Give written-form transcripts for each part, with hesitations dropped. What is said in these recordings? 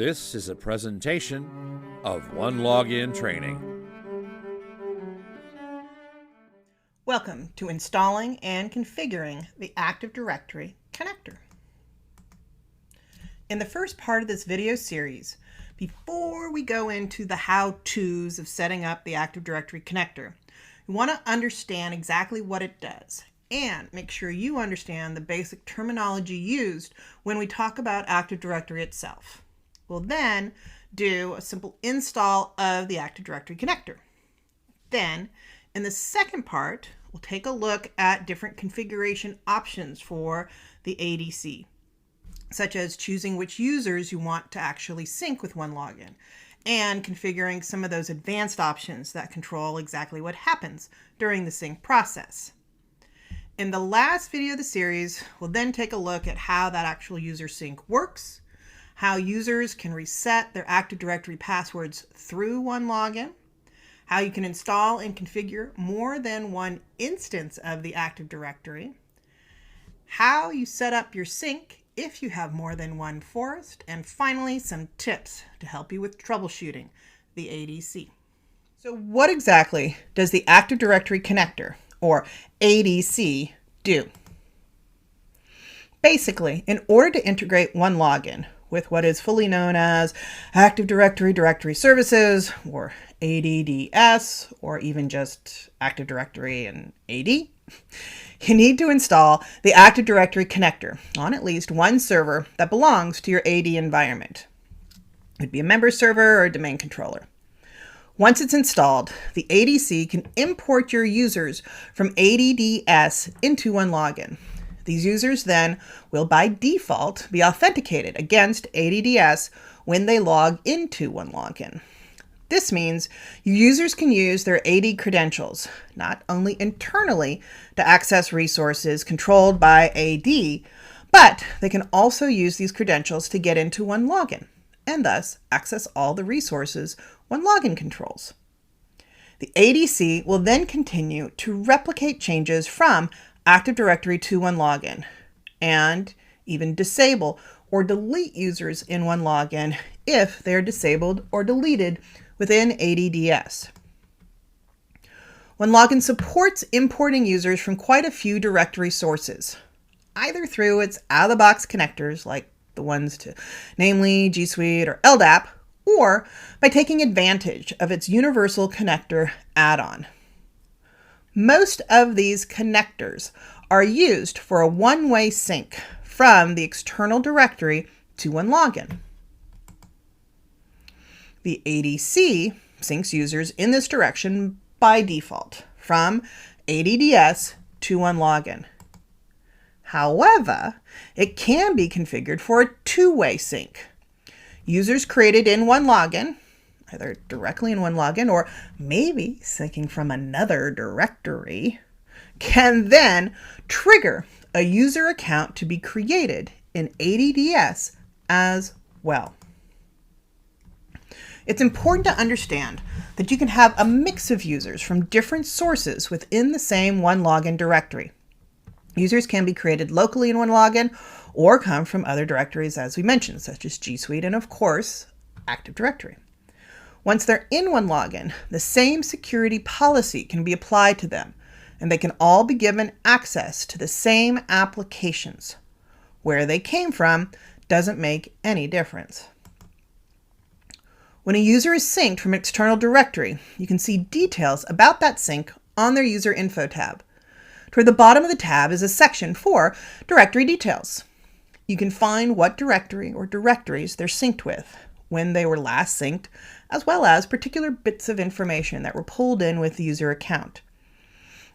This is a presentation of OneLogin training. Welcome to installing and configuring the Active Directory connector. In the first part of this video series, before we go into the how-tos of setting up the Active Directory connector, we want to understand exactly what it does and make sure you understand the basic terminology used when we talk about Active Directory itself. We'll then do a simple install of the Active Directory connector. Then, in the second part, we'll take a look at different configuration options for the ADC, such as choosing which users you want to actually sync with OneLogin and configuring some of those advanced options that control exactly what happens during the sync process. In the last video of the series, we'll then take a look at how that actual user sync works, how users can reset their Active Directory passwords through OneLogin, how you can install and configure more than one instance of the Active Directory, how you set up your sync if you have more than one forest, and finally some tips to help you with troubleshooting the ADC. So what exactly does the Active Directory connector, or ADC, do? Basically, in order to integrate OneLogin with what is fully known as Active Directory Directory Services, or ADDS, or even just Active Directory and AD, you need to install the Active Directory connector on at least one server that belongs to your AD environment. It would be a member server or a domain controller. Once it's installed, the ADC can import your users from ADDS into OneLogin. These users then will by default be authenticated against ADDS when they log into OneLogin. This means your users can use their AD credentials, not only internally to access resources controlled by AD, but they can also use these credentials to get into OneLogin and thus access all the resources OneLogin controls. The ADC will then continue to replicate changes from Active Directory to OneLogin and even disable or delete users in OneLogin if they're disabled or deleted within ADDS. OneLogin supports importing users from quite a few directory sources, either through its out-of-the-box connectors like the ones to namely G Suite or LDAP, or by taking advantage of its universal connector add-on. Most of these connectors are used for a one-way sync from the external directory to OneLogin. The ADC syncs users in this direction by default from ADDS to OneLogin. However, it can be configured for a two-way sync. Users created in OneLogin, either directly in OneLogin or maybe syncing from another directory, can then trigger a user account to be created in ADDS as well. It's important to understand that you can have a mix of users from different sources within the same OneLogin directory. Users can be created locally in OneLogin or come from other directories as we mentioned, such as G Suite and of course, Active Directory. Once they're in OneLogin, the same security policy can be applied to them, and they can all be given access to the same applications. Where they came from doesn't make any difference. When a user is synced from an external directory, you can see details about that sync on their User Info tab. Toward the bottom of the tab is a section for directory details. You can find what directory or directories they're synced with, when they were last synced, as well as particular bits of information that were pulled in with the user account.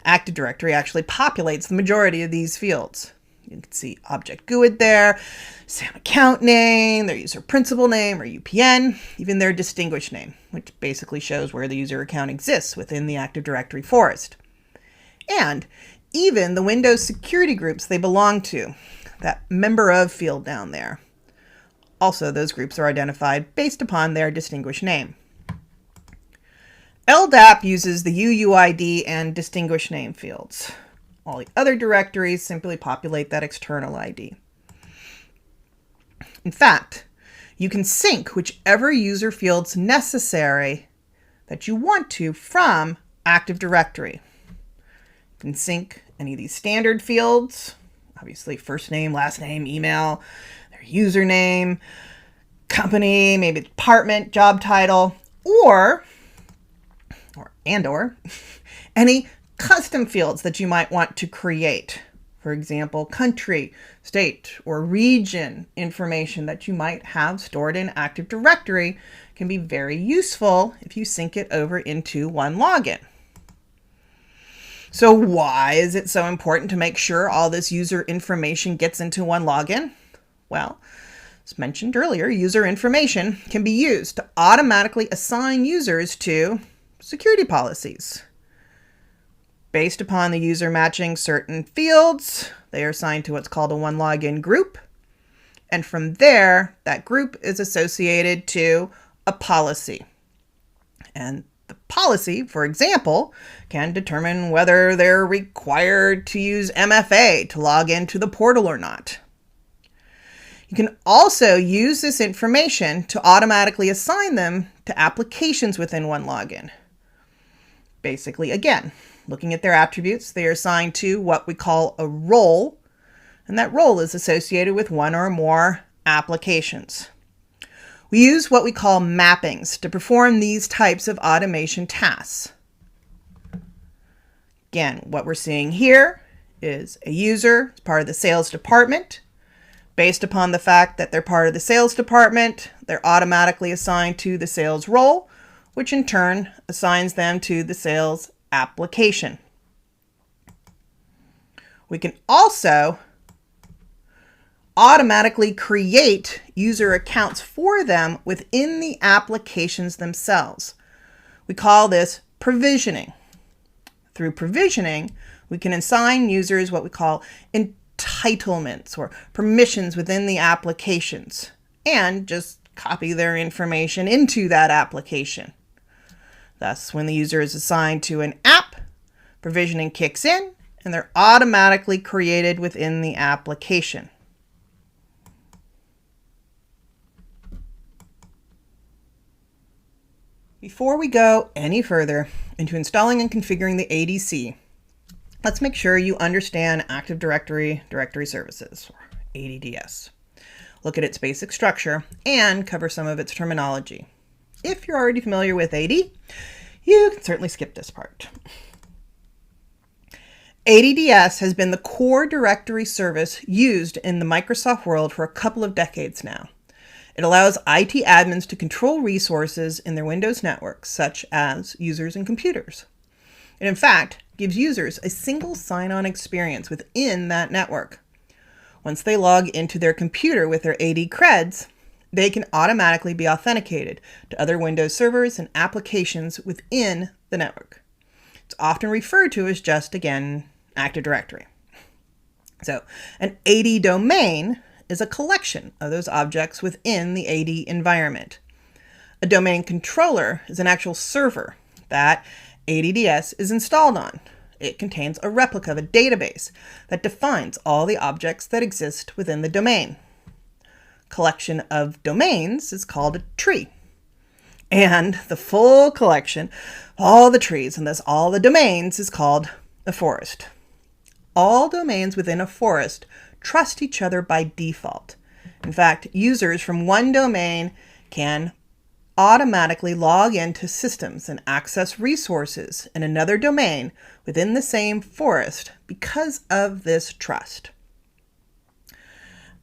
Active Directory actually populates the majority of these fields. You can see object GUID there, SAM account name, their user principal name or UPN, even their distinguished name, which basically shows where the user account exists within the Active Directory forest. And even the Windows security groups they belong to, that member of field down there. Also, those groups are identified based upon their distinguished name. LDAP uses the UUID and distinguished name fields. All the other directories simply populate that external ID. In fact, You can sync whichever user fields necessary that you want to from Active Directory. You can sync any of these standard fields, obviously first name, last name, email, their username, company, maybe department, job title, or any custom fields that you might want to create. For example, country, state, or region information that you might have stored in Active Directory can be very useful if you sync it over into OneLogin. So why is it so important to make sure all this user information gets into OneLogin? Well, as mentioned earlier, user information can be used to automatically assign users to security policies. Based upon the user matching certain fields, they are assigned to what's called a OneLogin group. And from there, that group is associated to a policy. And the policy, for example, can determine whether they're required to use MFA to log into the portal or not. You can also use this information to automatically assign them to applications within OneLogin. Basically, again, looking at their attributes, they are assigned to what we call a role, and that role is associated with one or more applications. We use what we call mappings to perform these types of automation tasks. Again, what we're seeing here is a user as part of the sales department. Based upon the fact that they're part of the sales department, they're automatically assigned to the sales role, which in turn assigns them to the sales application. We can also automatically create user accounts for them within the applications themselves. We call this provisioning. Through provisioning, we can assign users what we call entitlements or permissions within the applications and just copy their information into that application. Thus, when the user is assigned to an app, provisioning kicks in and they're automatically created within the application. Before we go any further into installing and configuring the ADC, let's make sure you understand Active Directory Directory Services, or ADDS. Look at its basic structure and cover some of its terminology. If you're already familiar with AD, you can certainly skip this part. ADDS has been the core directory service used in the Microsoft world for a couple of decades now. It allows IT admins to control resources in their Windows networks, such as users and computers. It, in fact, gives users a single sign-on experience within that network. Once they log into their computer with their AD creds, they can automatically be authenticated to other Windows servers and applications within the network. It's often referred to as just, again, Active Directory. So, an AD domain is a collection of those objects within the AD environment. A domain controller is an actual server that ADDS is installed on. It contains a replica of a database that defines all the objects that exist within the domain. Collection of domains is called a tree. And the full collection, all the trees, and thus all the domains, is called a forest. All domains within a forest trust each other by default. In fact, users from one domain can automatically log into systems and access resources in another domain within the same forest because of this trust.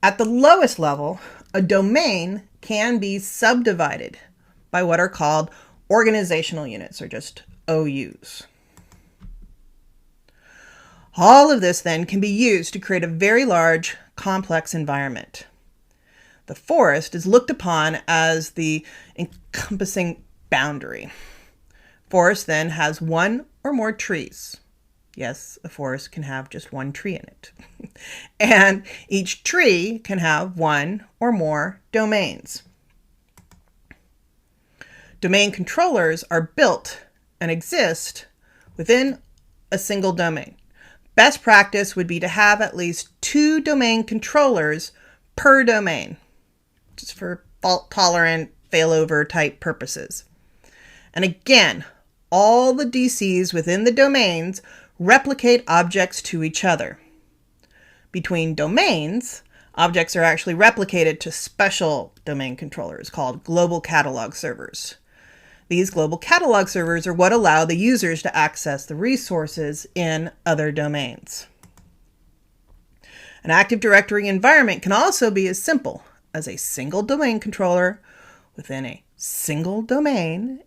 At the lowest level, a domain can be subdivided by what are called organizational units, or just OUs. All of this then can be used to create a very large, complex environment. The forest is looked upon as the encompassing boundary. Forest then has one or more trees. Yes, a forest can have just one tree in it. And each tree can have one or more domains. Domain controllers are built and exist within a single domain. Best practice would be to have at least 2 domain controllers per domain, just for fault-tolerant, failover type purposes. And again, all the DCs within the domains replicate objects to each other. Between domains, objects are actually replicated to special domain controllers called global catalog servers. These global catalog servers are what allow the users to access the resources in other domains. An Active Directory environment can also be as simple as a single domain controller within a single domain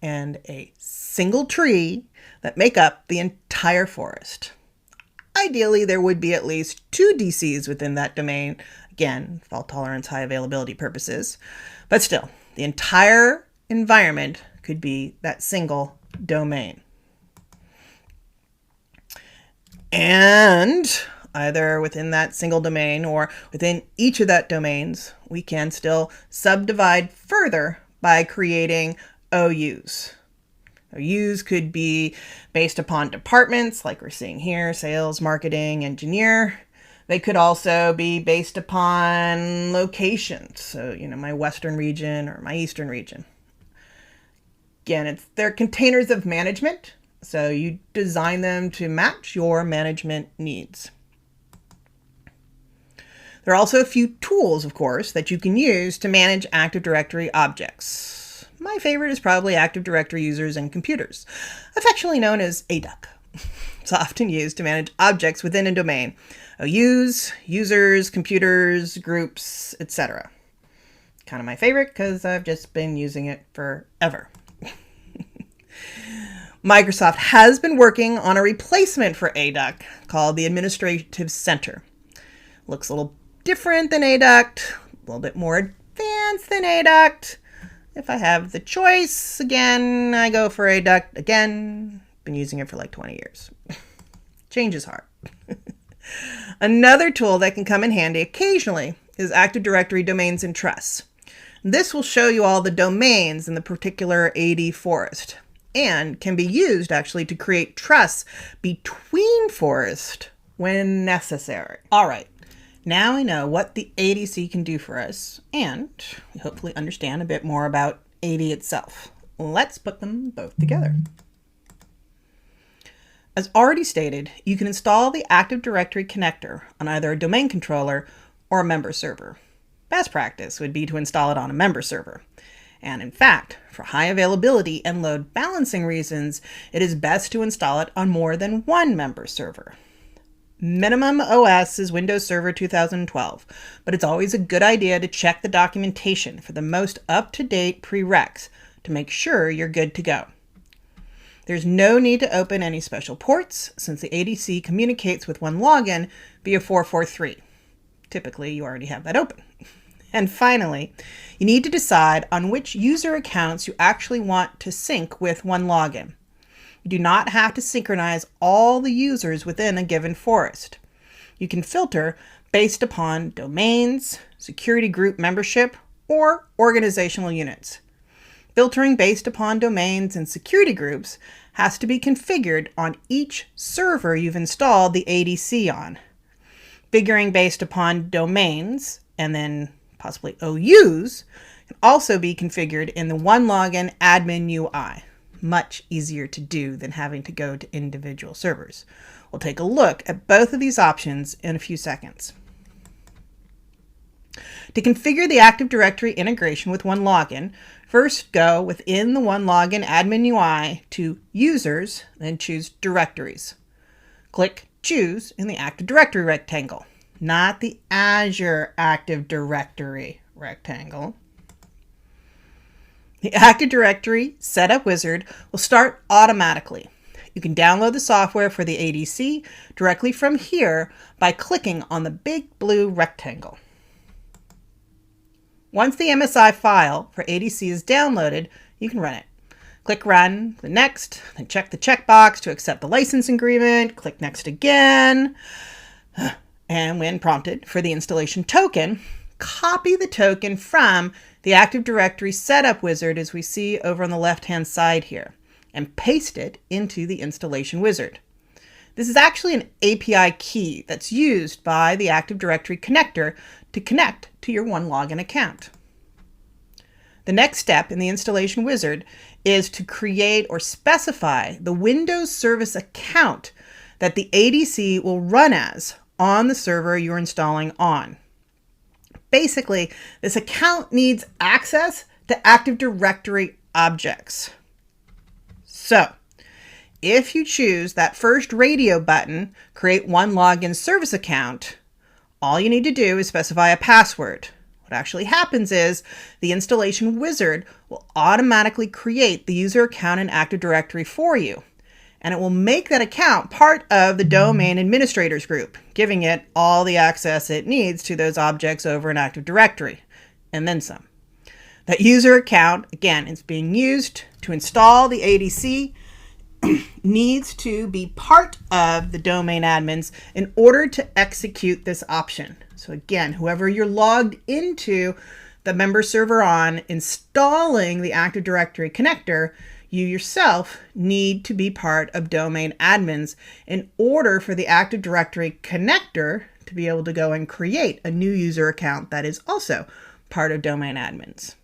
and a single tree that make up the entire forest. Ideally, there would be at least 2 DCs within that domain. Again, fault tolerance, high availability purposes. But still, the entire environment could be that single domain. And either within that single domain or within each of that domains, we can still subdivide further by creating OUs. OUs could be based upon departments, like we're seeing here, sales, marketing, engineer. They could also be based upon locations. So, my western region or my eastern region. Again, they're containers of management. So you design them to match your management needs. There are also a few tools, of course, that you can use to manage Active Directory objects. My favorite is probably Active Directory users and computers, affectionately known as ADUC. It's often used to manage objects within a domain, OUs, users, computers, groups, etc. Kind of my favorite because I've just been using it forever. Microsoft has been working on a replacement for ADUC called the Administrative Center. Looks a little different than ADUC, a little bit more advanced than ADUC. If I have the choice, again, I go for ADUC. Again, been using it for like 20 years. Change is hard. Another tool that can come in handy occasionally is Active Directory Domains and Trusts. This will show you all the domains in the particular AD forest and can be used actually to create trusts between forests when necessary. All right. Now I know what the ADC can do for us, and we hopefully understand a bit more about AD itself. Let's put them both together. As already stated, you can install the Active Directory connector on either a domain controller or a member server. Best practice would be to install it on a member server. And in fact, for high availability and load balancing reasons, it is best to install it on more than one member server. Minimum OS is Windows Server 2012, but it's always a good idea to check the documentation for the most up-to-date prereqs to make sure you're good to go. There's no need to open any special ports since the ADC communicates with OneLogin via 443. Typically, you already have that open. And finally, you need to decide on which user accounts you actually want to sync with OneLogin. You do not have to synchronize all the users within a given forest. You can filter based upon domains, security group membership, or organizational units. Filtering based upon domains and security groups has to be configured on each server you've installed the ADC on. Figuring based upon domains and then possibly OUs can also be configured in the OneLogin admin UI. Much easier to do than having to go to individual servers. We'll take a look at both of these options in a few seconds. To configure the Active Directory integration with OneLogin, first go within the OneLogin admin UI to Users, then choose Directories. Click Choose in the Active Directory rectangle, not the Azure Active Directory rectangle. The Active Directory Setup Wizard will start automatically. You can download the software for the ADC directly from here by clicking on the big blue rectangle. Once the MSI file for ADC is downloaded, you can run it. Click Run, then Next, then check the checkbox to accept the license agreement, click Next again, and when prompted for the installation token, copy the token from the Active Directory Setup Wizard as we see over on the left-hand side here, and paste it into the installation wizard. This is actually an API key that's used by the Active Directory connector to connect to your OneLogin account. The next step in the installation wizard is to create or specify the Windows service account that the ADC will run as on the server you're installing on. Basically, this account needs access to Active Directory objects. So, if you choose that first radio button, Create OneLogin Service Account, all you need to do is specify a password. What actually happens is the installation wizard will automatically create the user account in Active Directory for you, and it will make that account part of the domain administrators group, giving it all the access it needs to those objects over in Active Directory, and then some. That user account, again, is being used to install the ADC, needs to be part of the domain admins in order to execute this option. So again, whoever you're logged into the member server on installing the Active Directory connector, you yourself need to be part of domain admins in order for the Active Directory connector to be able to go and create a new user account that is also part of domain admins.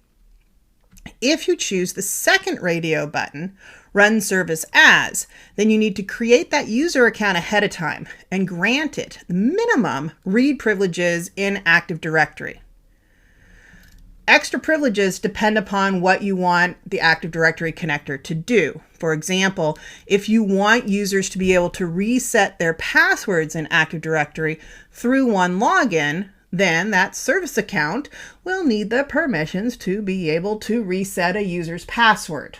If you choose the second radio button, Run Service As, then you need to create that user account ahead of time and grant it the minimum read privileges in Active Directory. Extra privileges depend upon what you want the Active Directory connector to do. For example, if you want users to be able to reset their passwords in Active Directory through OneLogin, then that service account will need the permissions to be able to reset a user's password.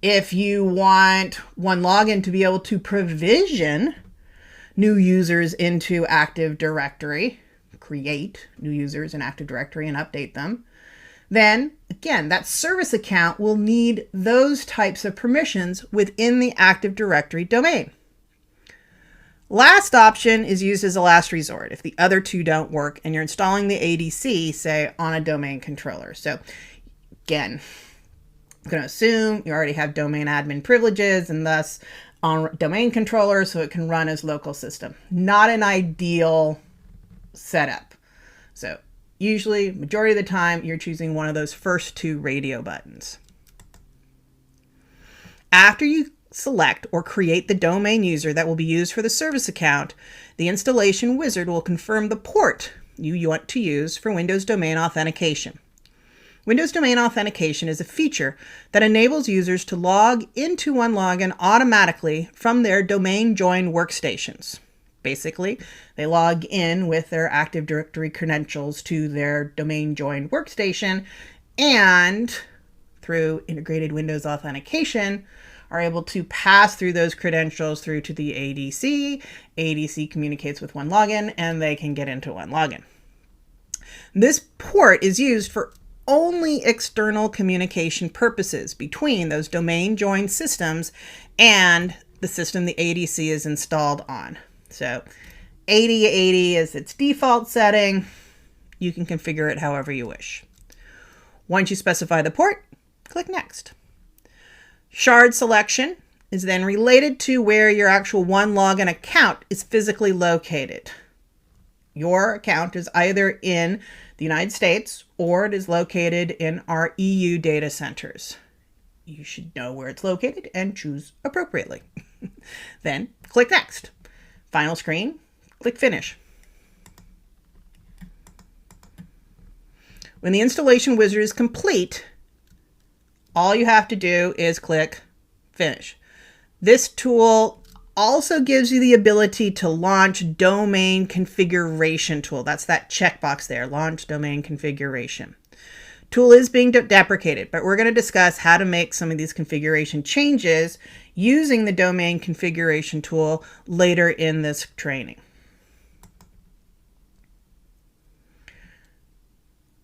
If you want OneLogin to be able to provision new users into Active Directory, create new users in Active Directory and update them, then again, that service account will need those types of permissions within the Active Directory domain. Last option is used as a last resort if the other two don't work and you're installing the ADC, say, on a domain controller. So again, I'm going to assume you already have domain admin privileges and thus on domain controller so it can run as local system. Not an ideal setup. So usually, majority of the time, you're choosing one of those first two radio buttons. After you select or create the domain user that will be used for the service account, the installation wizard will confirm the port you want to use for Windows Domain Authentication. Windows Domain Authentication is a feature that enables users to log into OneLogin automatically from their domain join workstations. Basically, they log in with their Active Directory credentials to their domain join workstation and through integrated Windows authentication are able to pass through those credentials through to the ADC. ADC communicates with OneLogin and they can get into OneLogin. This port is used for only external communication purposes between those domain join systems and the system the ADC is installed on. So 8080 is its default setting. You can configure it however you wish. Once you specify the port, click Next. Shard selection is then related to where your actual OneLogin account is physically located. Your account is either in the United States or it is located in our EU data centers. You should know where it's located and choose appropriately. Then click Next. Final screen, click Finish. When the installation wizard is complete, all you have to do is click Finish. This tool also gives you the ability to launch Domain Configuration Tool. That's that checkbox there, Launch Domain Configuration. Tool is being deprecated, but we're going to discuss how to make some of these configuration changes using the Domain Configuration Tool later in this training.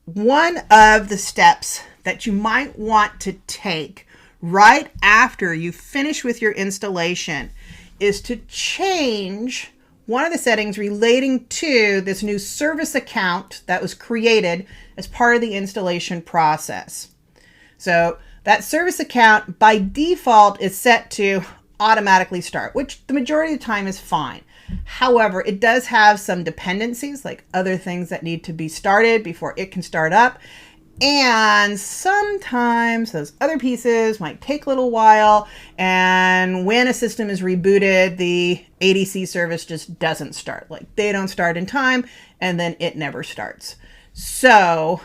One of the steps that you might want to take right after you finish with your installation is to change one of the settings relating to this new service account that was created as part of the installation process. So that service account by default is set to automatically start, which the majority of the time is fine. However, it does have some dependencies like other things that need to be started before it can start up. And sometimes those other pieces might take a little while, and when a system is rebooted, the ADC service just doesn't start. Like, they don't start in time, and then it never starts. So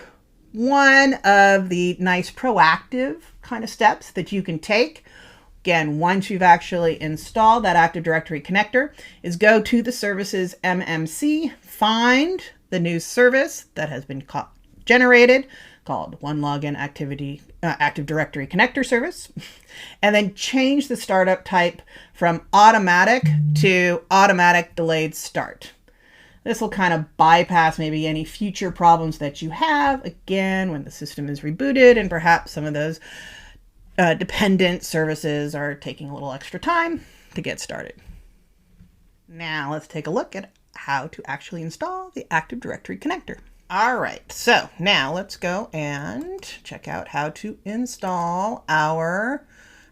one of the nice proactive kind of steps that you can take, again, once you've actually installed that Active Directory connector, is go to the services MMC, find the new service that has been generated, called OneLogin Active Directory Connector Service, and then change the startup type from automatic to automatic delayed start. This will kind of bypass maybe any future problems that you have, again, when the system is rebooted and perhaps some of those dependent services are taking a little extra time to get started. Now let's take a look at how to actually install the Active Directory connector. All right, so now let's go and check out how to install our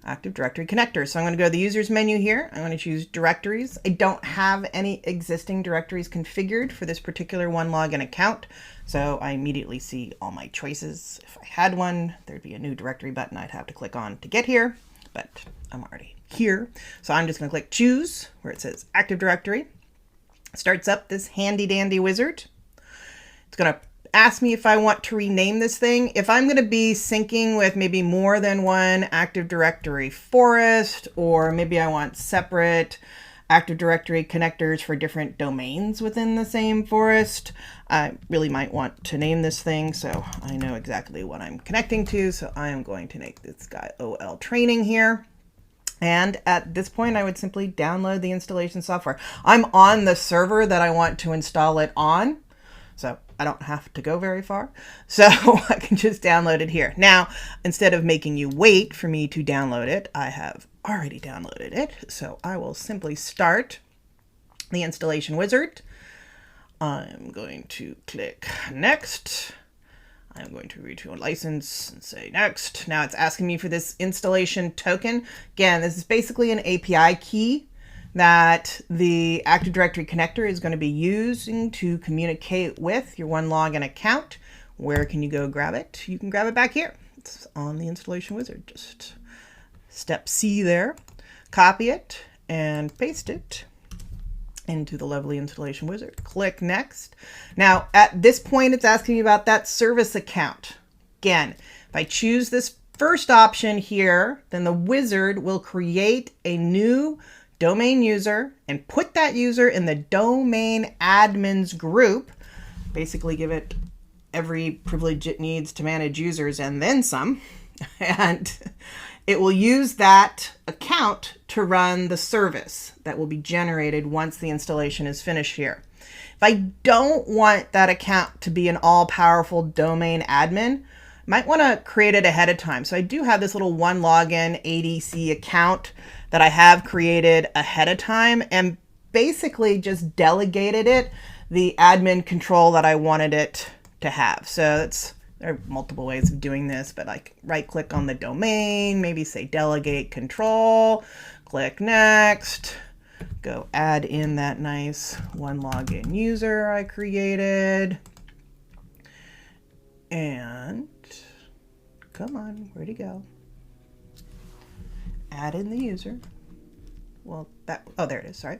Active Directory connector. So I'm going to go to the users menu here. I'm going to choose directories. I don't have any existing directories configured for this particular OneLogin account, so I immediately see all my choices. If I had one, there'd be a new directory button I'd have to click on to get here, but I'm already here. So I'm just going to click choose where it says Active Directory. It starts up this handy dandy wizard. It's going to ask me if I want to rename this thing. If I'm going to be syncing with maybe more than one Active Directory forest, or maybe I want separate Active Directory connectors for different domains within the same forest, I really might want to name this thing so I know exactly what I'm connecting to. So I am going to make this guy OL training here. And at this point, I would simply download the installation software. I'm on the server that I want to install it on, so I don't have to go very far. So I can just download it here. Now, instead of making you wait for me to download it, I have already downloaded it. So I will simply start the installation wizard. I'm going to click next. I'm going to read to a license and say next. Now it's asking me for this installation token. Again, this is basically an API key that the Active Directory connector is going to be using to communicate with your OneLogin account. Where can you go grab it? You can grab it back here. It's on the installation wizard. Just step C there, copy it and paste it into the lovely installation wizard. Click next. Now at this point, it's asking me about that service account. Again, if I choose this first option here, then the wizard will create a new domain user and put that user in the domain admins group, basically give it every privilege it needs to manage users and then some, and it will use that account to run the service that will be generated once the installation is finished here. If I don't want that account to be an all-powerful domain admin, I might want to create it ahead of time. So I do have this little OneLogin ADC account that I have created ahead of time and basically just delegated it the admin control that I wanted it to have. So there are multiple ways of doing this, but like right click on the domain, maybe say delegate control, click next, go add in that nice OneLogin user I created. And come on, where'd he go? Add in the user. Well, oh, there it is, sorry.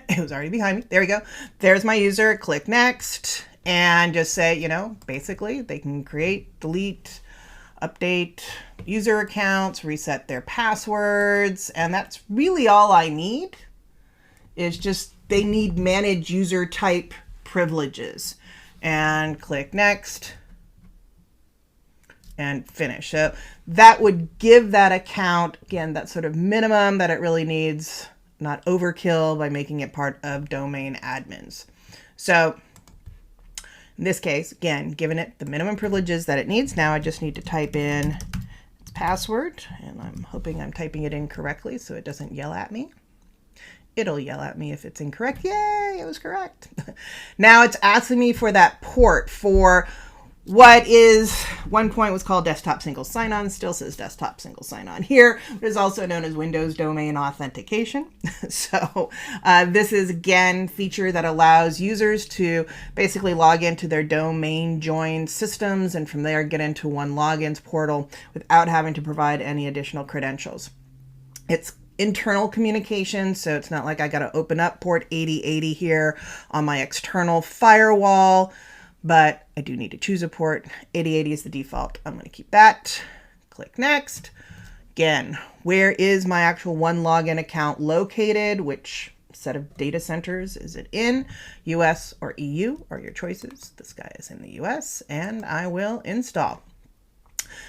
It was already behind me. There we go. There's my user. Click next and just say, basically they can create, delete, update user accounts, reset their passwords. And that's really all I need. Is just they need manage user type privileges. And click next. And finish. So that would give that account, again, that sort of minimum that it really needs, not overkill by making it part of domain admins. So in this case, again, giving it the minimum privileges that it needs. Now I just need to type in its password, and I'm hoping I'm typing it in correctly so it doesn't yell at me. It'll yell at me if it's incorrect. Yay, it was correct. Now it's asking me for that port for What is one point was called desktop single sign-on, still says desktop single sign-on here, but is also known as Windows Domain Authentication. So this is, again, feature that allows users to basically log into their domain joined systems and from there get into OneLogin's portal without having to provide any additional credentials. It's internal communication, so it's not like I got to open up port 8080 here on my external firewall. But I do need to choose a port. 8080 is the default. I'm going to keep that. Click next. Again, where is my actual OneLogin account located? Which set of data centers is it in? US or EU are your choices. This guy is in the US, and I will install.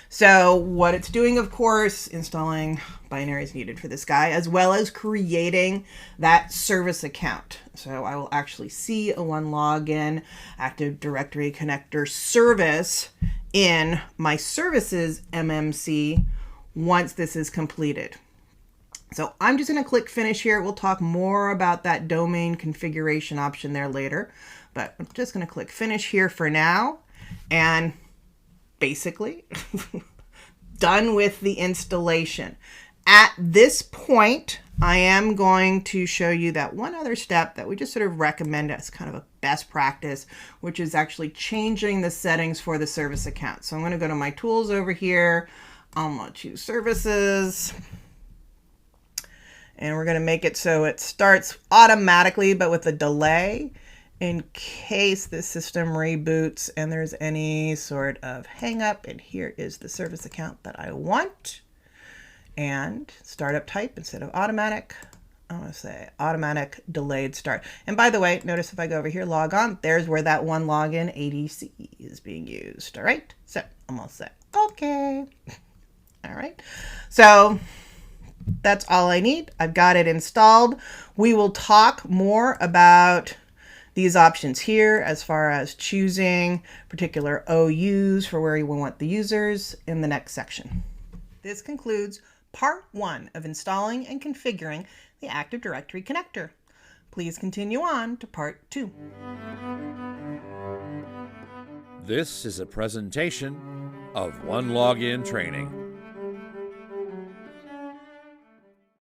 So what it's doing, of course, installing binaries needed for this guy, as well as creating that service account. So I will actually see a OneLogin Active Directory connector service in my services MMC once this is completed. So I'm just going to click finish here. We'll talk more about that domain configuration option there later, but I'm just going to click finish here for now. And basically done with the installation. At this point, I am going to show you that one other step that we just sort of recommend as kind of a best practice, which is actually changing the settings for the service account. So I'm going to go to my tools over here. I'm going to choose services. And we're going to make it so it starts automatically, but with a delay, in case the system reboots and there's any sort of hang up. And here is the service account that I want. And startup type instead of automatic, I'm going to say automatic delayed start. And by the way, notice if I go over here, log on, there's where that OneLogin ADC is being used. All right. So I'm going to say, okay. All right. So that's all I need. I've got it installed. We will talk more about these options here as far as choosing particular OUs for where you want the users in the next section. This concludes part 1 of installing and configuring the Active Directory connector. Please continue on to part 2. This is a presentation of OneLogin Training.